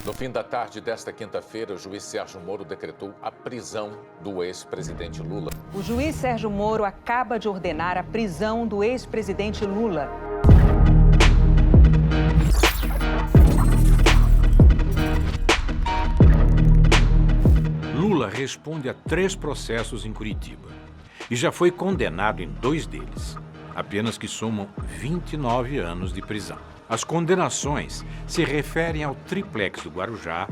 No fim da tarde desta quinta-feira, o juiz Sérgio Moro decretou a prisão do ex-presidente Lula. O juiz Sérgio Moro acaba de ordenar a prisão do ex-presidente Lula. Lula responde a 3 processos em Curitiba e já foi condenado em 2 deles, apenas que somam 29 anos de prisão. As condenações se referem ao triplex do Guarujá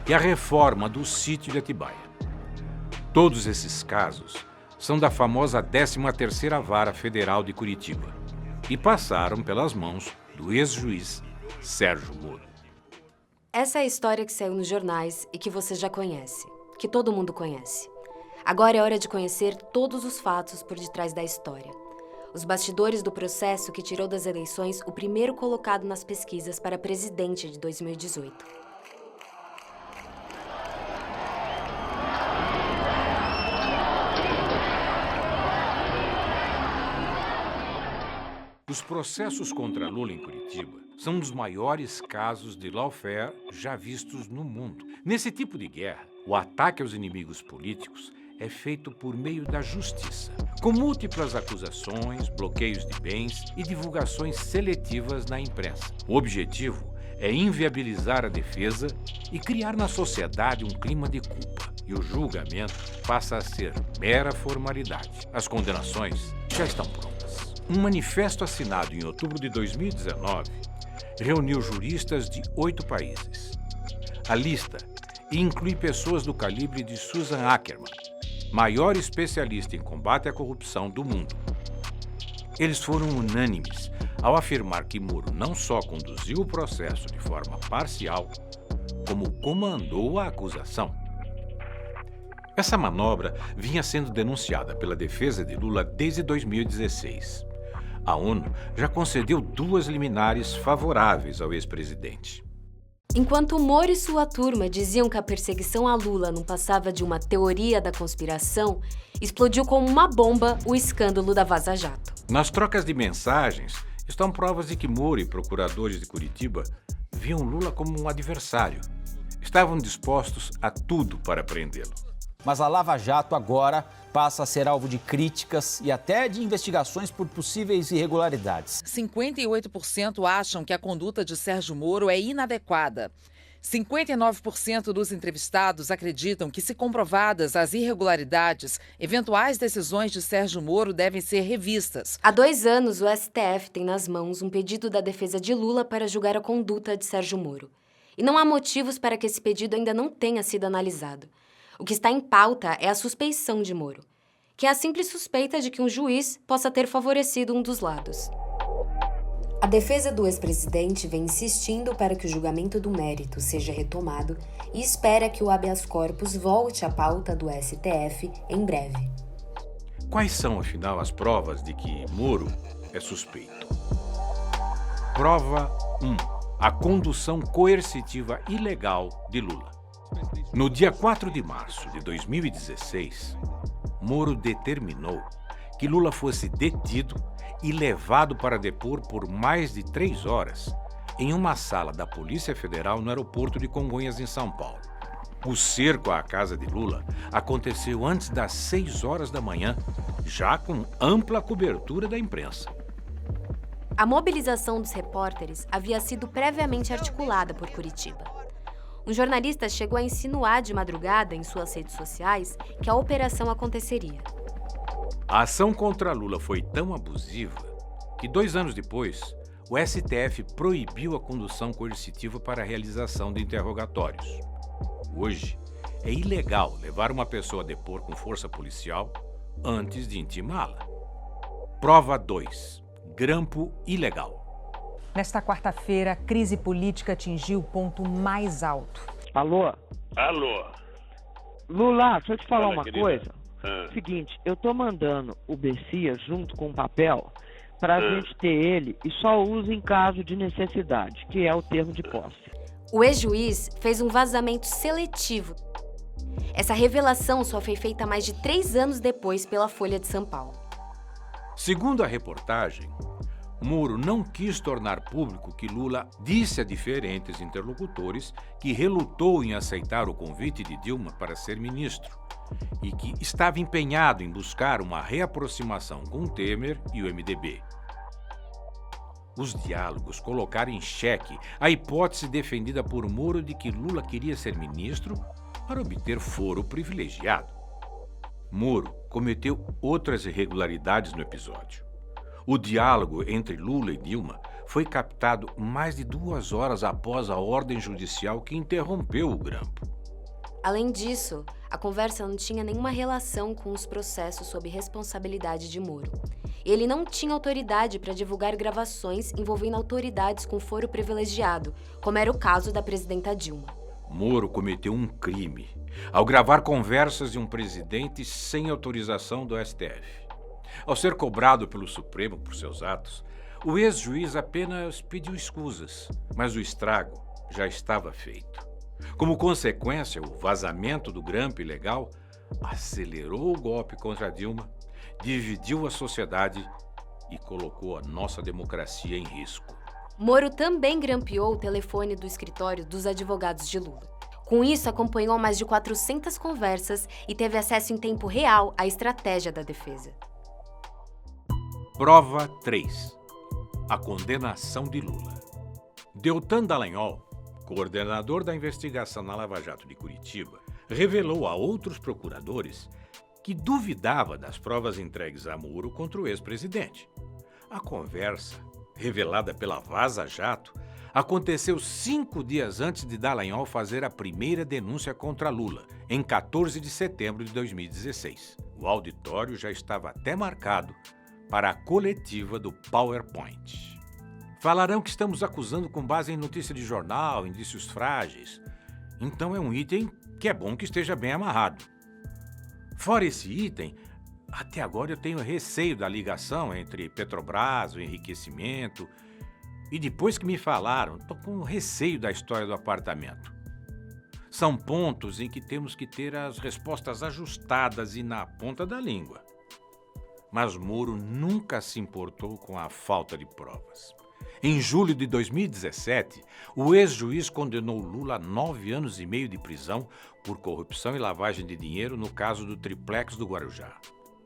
e à reforma do sítio de Atibaia. Todos esses casos são da famosa 13ª Vara Federal de Curitiba e passaram pelas mãos do ex-juiz Sérgio Moro. Essa é a história que saiu nos jornais e que você já conhece, que todo mundo conhece. Agora é hora de conhecer todos os fatos por detrás da história. Os bastidores do processo que tirou das eleições o primeiro colocado nas pesquisas para presidente de 2018. Os processos contra Lula em Curitiba são um dos maiores casos de lawfare já vistos no mundo. Nesse tipo de guerra, o ataque aos inimigos políticos é feito por meio da justiça, com múltiplas acusações, bloqueios de bens e divulgações seletivas na imprensa. O objetivo é inviabilizar a defesa e criar na sociedade um clima de culpa. E o julgamento passa a ser mera formalidade. As condenações já estão prontas. Um manifesto assinado em outubro de 2019 reuniu juristas de 8 países. A lista inclui pessoas do calibre de Susan Ackerman, maior especialista em combate à corrupção do mundo. Eles foram unânimes ao afirmar que Moro não só conduziu o processo de forma parcial, como comandou a acusação. Essa manobra vinha sendo denunciada pela defesa de Lula desde 2016. A ONU já concedeu 2 liminares favoráveis ao ex-presidente. Enquanto Moro e sua turma diziam que a perseguição a Lula não passava de uma teoria da conspiração, explodiu como uma bomba o escândalo da Vaza Jato. Nas trocas de mensagens, estão provas de que Moro e procuradores de Curitiba viam Lula como um adversário. Estavam dispostos a tudo para prendê-lo. Mas a Lava Jato agora passa a ser alvo de críticas e até de investigações por possíveis irregularidades. 58% acham que a conduta de Sérgio Moro é inadequada. 59% dos entrevistados acreditam que, se comprovadas as irregularidades, eventuais decisões de Sérgio Moro devem ser revistas. Há 2 anos, o STF tem nas mãos um pedido da defesa de Lula para julgar a conduta de Sérgio Moro. E não há motivos para que esse pedido ainda não tenha sido analisado. O que está em pauta é a suspeição de Moro, que é a simples suspeita de que um juiz possa ter favorecido um dos lados. A defesa do ex-presidente vem insistindo para que o julgamento do mérito seja retomado e espera que o habeas corpus volte à pauta do STF em breve. Quais são, afinal, as provas de que Moro é suspeito? Prova 1. A condução coercitiva ilegal de Lula. No dia 4 de março de 2016, Moro determinou que Lula fosse detido e levado para depor por mais de 3 horas em uma sala da Polícia Federal no aeroporto de Congonhas, em São Paulo. O cerco à casa de Lula aconteceu antes das 6 horas da manhã, já com ampla cobertura da imprensa. A mobilização dos repórteres havia sido previamente articulada por Curitiba. Um jornalista chegou a insinuar de madrugada em suas redes sociais que a operação aconteceria. A ação contra Lula foi tão abusiva que 2 anos depois, o STF proibiu a condução coercitiva para a realização de interrogatórios. Hoje, é ilegal levar uma pessoa a depor com força policial antes de intimá-la. Prova 2. Grampo ilegal. Nesta quarta-feira, a crise política atingiu o ponto mais alto. Alô? Alô? Lula, deixa eu te falar Fala, uma querida. coisa. Ah. Seguinte, eu tô mandando o Bessias junto com o papel pra gente ter ele e só usa em caso de necessidade, que é o termo de posse. O ex-juiz fez um vazamento seletivo. Essa revelação só foi feita mais de 3 anos depois pela Folha de São Paulo. Segundo a reportagem, Moro não quis tornar público que Lula disse a diferentes interlocutores que relutou em aceitar o convite de Dilma para ser ministro e que estava empenhado em buscar uma reaproximação com Temer e o MDB. Os diálogos colocaram em xeque a hipótese defendida por Moro de que Lula queria ser ministro para obter foro privilegiado. Moro cometeu outras irregularidades no episódio. O diálogo entre Lula e Dilma foi captado mais de 2 horas após a ordem judicial que interrompeu o grampo. Além disso, a conversa não tinha nenhuma relação com os processos sob responsabilidade de Moro. Ele não tinha autoridade para divulgar gravações envolvendo autoridades com foro privilegiado, como era o caso da presidenta Dilma. Moro cometeu um crime ao gravar conversas de um presidente sem autorização do STF. Ao ser cobrado pelo Supremo por seus atos, o ex-juiz apenas pediu escusas, mas o estrago já estava feito. Como consequência, o vazamento do grampo ilegal acelerou o golpe contra Dilma, dividiu a sociedade e colocou a nossa democracia em risco. Moro também grampeou o telefone do escritório dos advogados de Lula. Com isso, acompanhou mais de 400 conversas e teve acesso em tempo real à estratégia da defesa. Prova 3. A condenação de Lula. Deltan Dallagnol, coordenador da investigação na Lava Jato de Curitiba, revelou a outros procuradores que duvidava das provas entregues a Moro contra o ex-presidente. A conversa, revelada pela Vaza Jato, aconteceu 5 dias antes de Dallagnol fazer a primeira denúncia contra Lula, em 14 de setembro de 2016. O auditório já estava até marcado para a coletiva do PowerPoint. Falarão que estamos acusando com base em notícia de jornal, indícios frágeis. Então é um item que é bom que esteja bem amarrado. Fora esse item, até agora eu tenho receio da ligação entre Petrobras, o enriquecimento, e depois que me falaram, estou com receio da história do apartamento. São pontos em que temos que ter as respostas ajustadas e na ponta da língua. Mas Moro nunca se importou com a falta de provas. Em julho de 2017, o ex-juiz condenou Lula a 9 anos e meio de prisão por corrupção e lavagem de dinheiro no caso do triplex do Guarujá.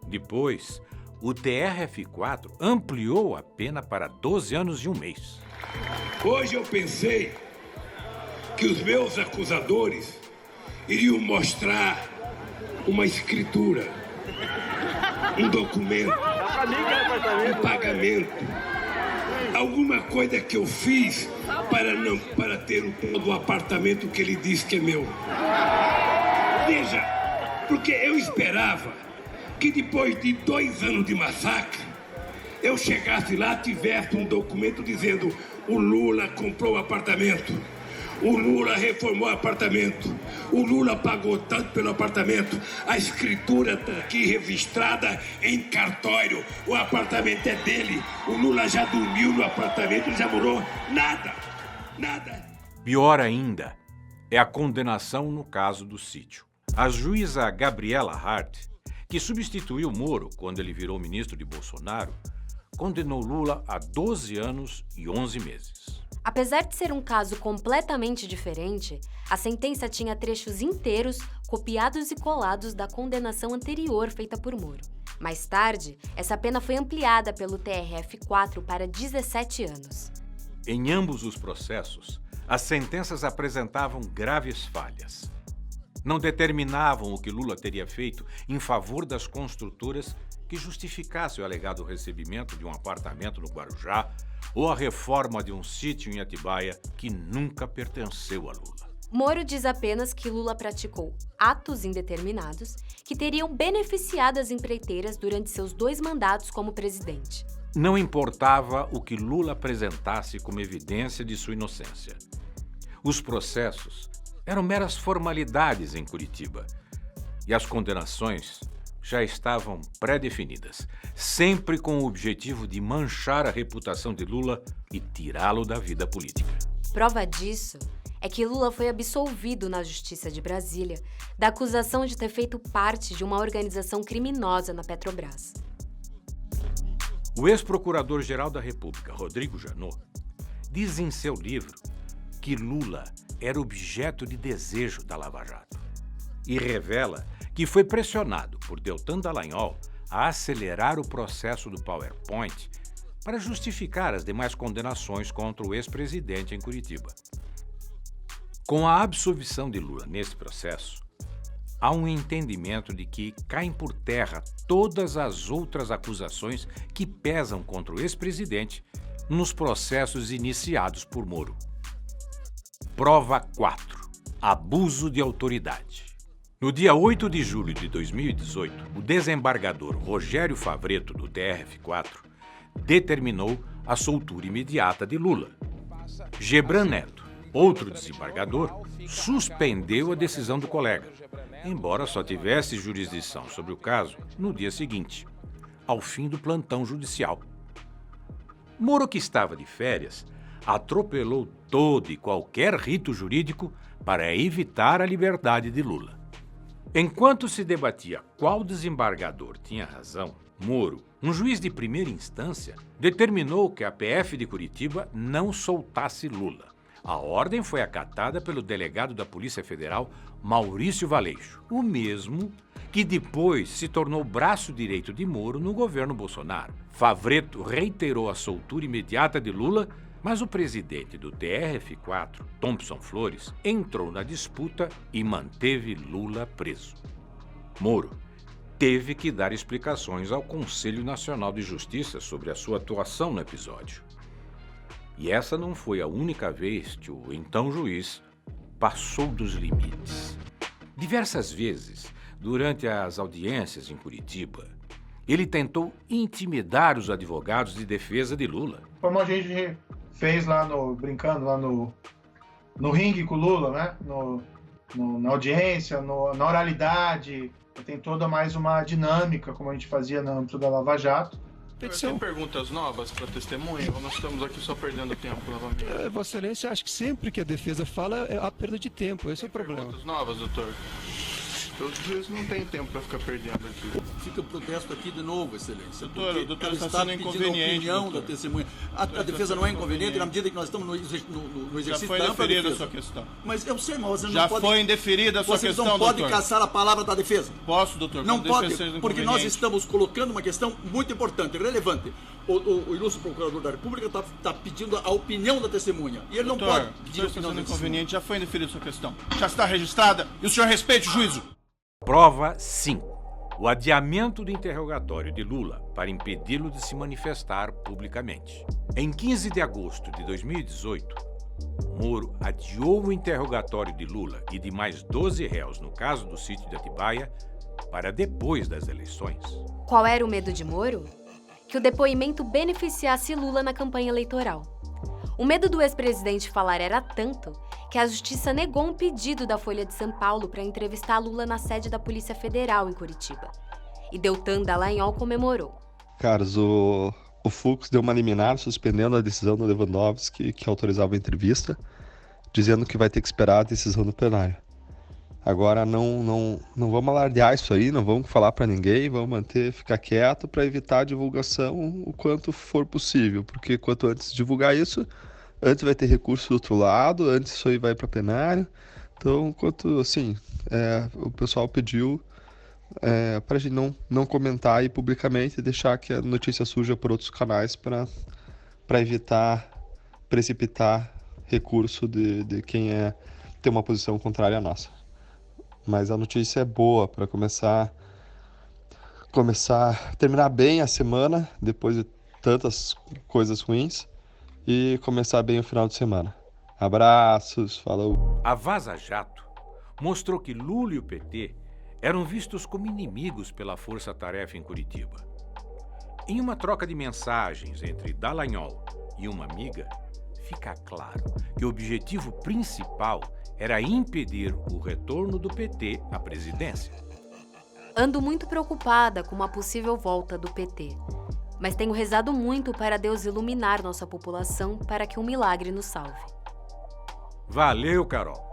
Depois, o TRF4 ampliou a pena para 12 anos e 1 mês. Hoje eu pensei que os meus acusadores iriam mostrar uma escritura, um documento, um pagamento, alguma coisa que eu fiz para ter o apartamento que ele diz que é meu. Veja, porque eu esperava que depois de 2 anos de massacre, eu chegasse lá, tivesse um documento dizendo: o Lula comprou o apartamento, o Lula reformou o apartamento, o Lula pagou tanto pelo apartamento, a escritura está aqui registrada em cartório, o apartamento é dele, o Lula já dormiu no apartamento, já morou, nada. Pior ainda é a condenação no caso do sítio. A juíza Gabriela Hart, que substituiu Moro quando ele virou ministro de Bolsonaro, condenou Lula a 12 anos e 11 meses. Apesar de ser um caso completamente diferente, a sentença tinha trechos inteiros copiados e colados da condenação anterior feita por Moro. Mais tarde, essa pena foi ampliada pelo TRF4 para 17 anos. Em ambos os processos, as sentenças apresentavam graves falhas. Não determinavam o que Lula teria feito em favor das construtoras que justificasse o alegado recebimento de um apartamento no Guarujá ou a reforma de um sítio em Atibaia que nunca pertenceu a Lula. Moro diz apenas que Lula praticou atos indeterminados que teriam beneficiado as empreiteiras durante seus 2 mandatos como presidente. Não importava o que Lula apresentasse como evidência de sua inocência. Os processos eram meras formalidades em Curitiba e as condenações já estavam pré-definidas, sempre com o objetivo de manchar a reputação de Lula e tirá-lo da vida política. Prova disso é que Lula foi absolvido na Justiça de Brasília da acusação de ter feito parte de uma organização criminosa na Petrobras. O ex-procurador-geral da República, Rodrigo Janot, diz em seu livro que Lula era objeto de desejo da Lava Jato e revela que foi pressionado por Deltan Dallagnol a acelerar o processo do PowerPoint para justificar as demais condenações contra o ex-presidente em Curitiba. Com a absolvição de Lula nesse processo, há um entendimento de que caem por terra todas as outras acusações que pesam contra o ex-presidente nos processos iniciados por Moro. Prova 4. Abuso de autoridade. No dia 8 de julho de 2018, o desembargador Rogério Favretto, do TRF4, determinou a soltura imediata de Lula. Gebran Neto, outro desembargador, suspendeu a decisão do colega, embora só tivesse jurisdição sobre o caso no dia seguinte, ao fim do plantão judicial. Moro, que estava de férias, atropelou todo e qualquer rito jurídico para evitar a liberdade de Lula. Enquanto se debatia qual desembargador tinha razão, Moro, um juiz de primeira instância, determinou que a PF de Curitiba não soltasse Lula. A ordem foi acatada pelo delegado da Polícia Federal, Maurício Valeixo, o mesmo que depois se tornou braço direito de Moro no governo Bolsonaro. Favretto reiterou a soltura imediata de Lula, mas o presidente do TRF4, Thompson Flores, entrou na disputa e manteve Lula preso. Moro teve que dar explicações ao Conselho Nacional de Justiça sobre a sua atuação no episódio. E essa não foi a única vez que o então juiz passou dos limites. Diversas vezes, durante as audiências em Curitiba, ele tentou intimidar os advogados de defesa de Lula. Como a gente fez lá brincando lá no ringue com o Lula, né? Na audiência, na oralidade, tem toda mais uma dinâmica, como a gente fazia no âmbito da Lava Jato. Tem perguntas novas para testemunha ou nós estamos aqui só perdendo tempo novamente? Vossa Excelência, acho que sempre que a defesa fala é a perda de tempo, esse é o problema. Perguntas novas, doutor? Os juízes não tem tempo para ficar perdendo aqui. Fica o protesto aqui de novo, Excelência. Doutor, está sendo inconveniente. A opinião da testemunha. A defesa não é inconveniente na medida que nós estamos no exercício da ampla defesa. Já foi indeferida a sua questão. Mas eu sei, mas você já não pode... Já foi indeferida a sua questão, doutor. Você não pode caçar a palavra da defesa. Posso, doutor? Não pode, porque nós estamos colocando uma questão muito importante, relevante. O ilustre procurador da República está pedindo a opinião da testemunha. E ele doutor, não pode pedir a opinião da inconveniente. Já foi indeferida a sua questão. Já está registrada e o senhor respeite o juízo. Prova 5. O adiamento do interrogatório de Lula para impedi-lo de se manifestar publicamente. Em 15 de agosto de 2018, Moro adiou o interrogatório de Lula e de mais 12 réus no caso do sítio de Atibaia para depois das eleições. Qual era o medo de Moro? Que o depoimento beneficiasse Lula na campanha eleitoral. O medo do ex-presidente falar era tanto que a Justiça negou um pedido da Folha de São Paulo para entrevistar Lula na sede da Polícia Federal em Curitiba. E Deltan Dallagnol comemorou. Carlos, o Fux deu uma liminar suspendendo a decisão do Lewandowski que autorizava a entrevista, dizendo que vai ter que esperar a decisão do plenário. Agora não vamos alardear isso aí, não vamos falar para ninguém, vamos ficar quieto para evitar a divulgação o quanto for possível, porque quanto antes divulgar isso, antes vai ter recurso do outro lado, antes isso aí vai para plenário. Então, quanto assim, o pessoal pediu para a gente não comentar aí publicamente e deixar que a notícia surja por outros canais para evitar precipitar recurso de quem tem uma posição contrária à nossa. Mas a notícia é boa para terminar bem a semana, depois de tantas coisas ruins, e começar bem o final de semana. Abraços, falou. A Vaza Jato mostrou que Lula e o PT eram vistos como inimigos pela força-tarefa em Curitiba. Em uma troca de mensagens entre Dallagnol e uma amiga, fica claro que o objetivo principal era impedir o retorno do PT à presidência. Ando muito preocupada com uma possível volta do PT, mas tenho rezado muito para Deus iluminar nossa população para que um milagre nos salve. Valeu, Carol.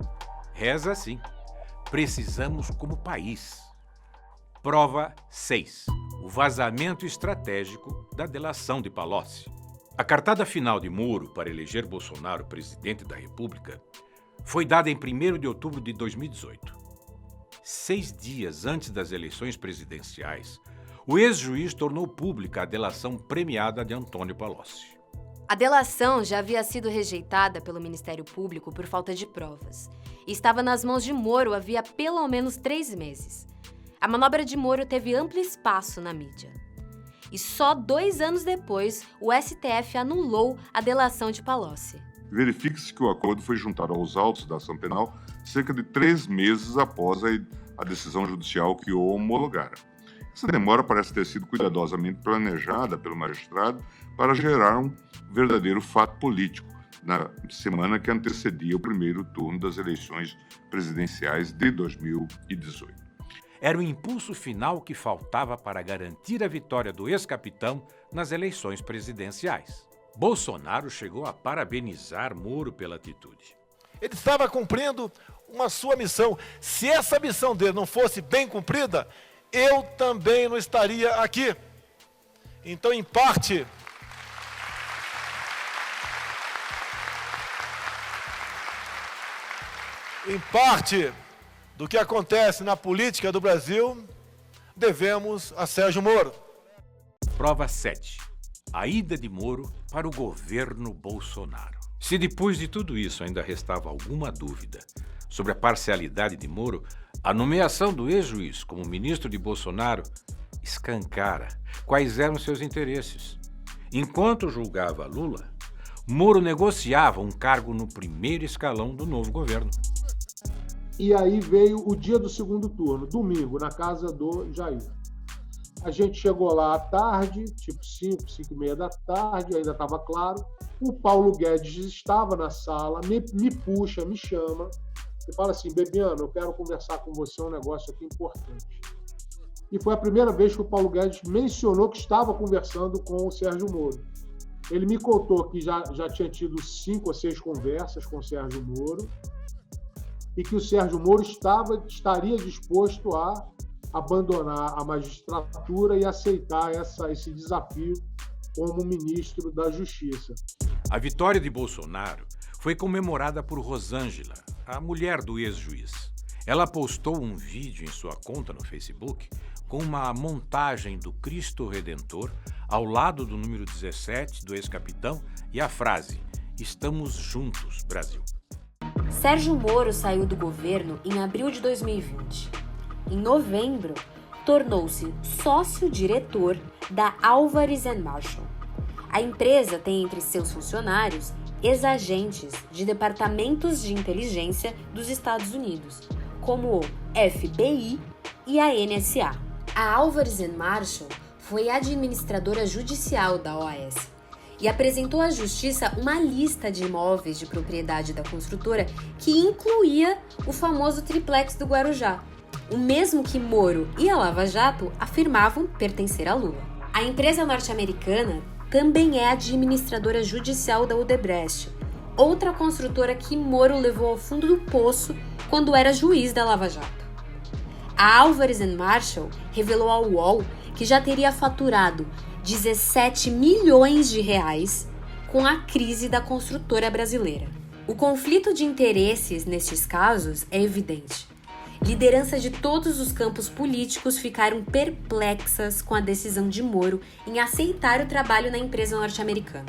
Reza sim. Precisamos como país. Prova 6. o vazamento estratégico da delação de Palocci. A cartada final de Moro para eleger Bolsonaro presidente da República foi dada em 1º de outubro de 2018. 6 dias antes das eleições presidenciais, o ex-juiz tornou pública a delação premiada de Antônio Palocci. A delação já havia sido rejeitada pelo Ministério Público por falta de provas e estava nas mãos de Moro havia pelo menos 3 meses. A manobra de Moro teve amplo espaço na mídia. E só 2 anos depois, o STF anulou a delação de Palocci. Verifique-se que o acordo foi juntado aos autos da ação penal cerca de 3 meses após a decisão judicial que o homologara. Essa demora parece ter sido cuidadosamente planejada pelo magistrado para gerar um verdadeiro fato político na semana que antecedia o primeiro turno das eleições presidenciais de 2018. Era o impulso final que faltava para garantir a vitória do ex-capitão nas eleições presidenciais. Bolsonaro chegou a parabenizar Moro pela atitude. Ele estava cumprindo uma sua missão. Se essa missão dele não fosse bem cumprida, eu também não estaria aqui. Então, em parte, do que acontece na política do Brasil, devemos a Sérgio Moro. Prova 7. A ida de Moro para o governo Bolsonaro. Se depois de tudo isso ainda restava alguma dúvida sobre a parcialidade de Moro, a nomeação do ex-juiz como ministro de Bolsonaro escancara quais eram seus interesses. Enquanto julgava Lula, Moro negociava um cargo no primeiro escalão do novo governo. E aí veio o dia do segundo turno, domingo, na casa do Jair. A gente chegou lá à tarde, tipo 5, 5 e meia da tarde, ainda estava claro. O Paulo Guedes estava na sala, me puxa, me chama e fala assim: Bebiano, eu quero conversar com você um negócio aqui importante. E foi a primeira vez que o Paulo Guedes mencionou que estava conversando com o Sérgio Moro. Ele me contou que já tinha tido 5 ou 6 conversas com o Sérgio Moro e que o Sérgio Moro estaria disposto a abandonar a magistratura e aceitar esse desafio como ministro da Justiça. A vitória de Bolsonaro foi comemorada por Rosângela, a mulher do ex-juiz. Ela postou um vídeo em sua conta no Facebook com uma montagem do Cristo Redentor ao lado do número 17 do ex-capitão e a frase: "Estamos juntos, Brasil". Sérgio Moro saiu do governo em abril de 2020. Em novembro, tornou-se sócio-diretor da Álvares & Marshall. A empresa tem entre seus funcionários ex-agentes de departamentos de inteligência dos Estados Unidos, como o FBI e a NSA. A Álvares & Marshall foi administradora judicial da OAS e apresentou à Justiça uma lista de imóveis de propriedade da construtora que incluía o famoso triplex do Guarujá, o mesmo que Moro e a Lava Jato afirmavam pertencer a Lula. A empresa norte-americana também é administradora judicial da Odebrecht, outra construtora que Moro levou ao fundo do poço quando era juiz da Lava Jato. A Álvares & Marshall revelou ao UOL que já teria faturado 17 milhões de reais com a crise da construtora brasileira. O conflito de interesses nestes casos é evidente. Lideranças de todos os campos políticos ficaram perplexas com a decisão de Moro em aceitar o trabalho na empresa norte-americana.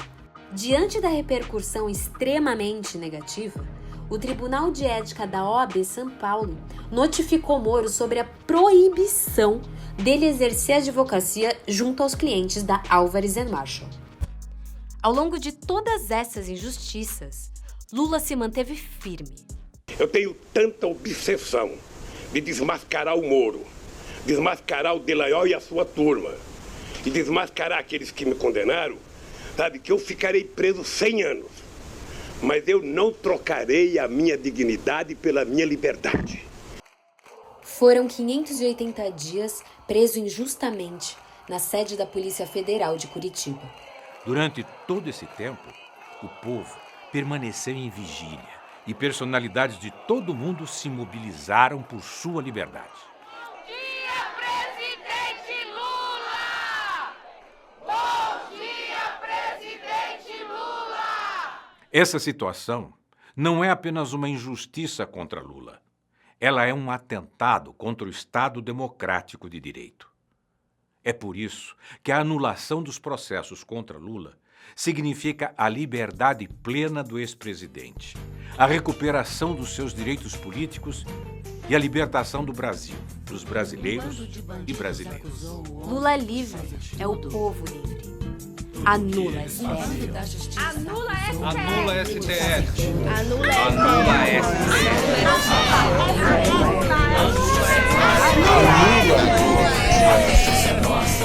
Diante da repercussão extremamente negativa, o Tribunal de Ética da OAB São Paulo notificou Moro sobre a proibição dele exercer a advocacia junto aos clientes da Álvares & Marshall. Ao longo de todas essas injustiças, Lula se manteve firme. Eu tenho tanta obsessão de desmascarar o Moro, desmascarar o Dallagnol e a sua turma, e desmascarar aqueles que me condenaram, sabe, que eu ficarei preso 100 anos, mas eu não trocarei a minha dignidade pela minha liberdade. Foram 580 dias preso injustamente na sede da Polícia Federal de Curitiba. Durante todo esse tempo, o povo permaneceu em vigília e personalidades de todo o mundo se mobilizaram por sua liberdade. Bom dia, presidente Lula! Essa situação não é apenas uma injustiça contra Lula. Ela é um atentado contra o Estado democrático de direito. É por isso que a anulação dos processos contra Lula significa a liberdade plena do ex-presidente, a recuperação dos seus direitos políticos e a libertação do Brasil, dos brasileiros e brasileiras. Lula livre é o povo livre. Anula STF. Anula STF. Anula STF. Anula STF.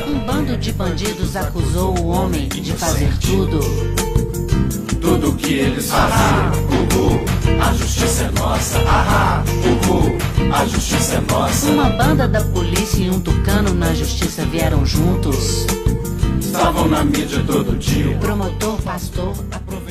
Um bando de bandidos acusou o homem de fazer tudo. Tudo que eles faziam. A justiça é nossa. A justiça é nossa. Uma banda da polícia e um tucano na justiça vieram juntos. Estavam na mídia todo dia. O promotor, pastor, aproveitou.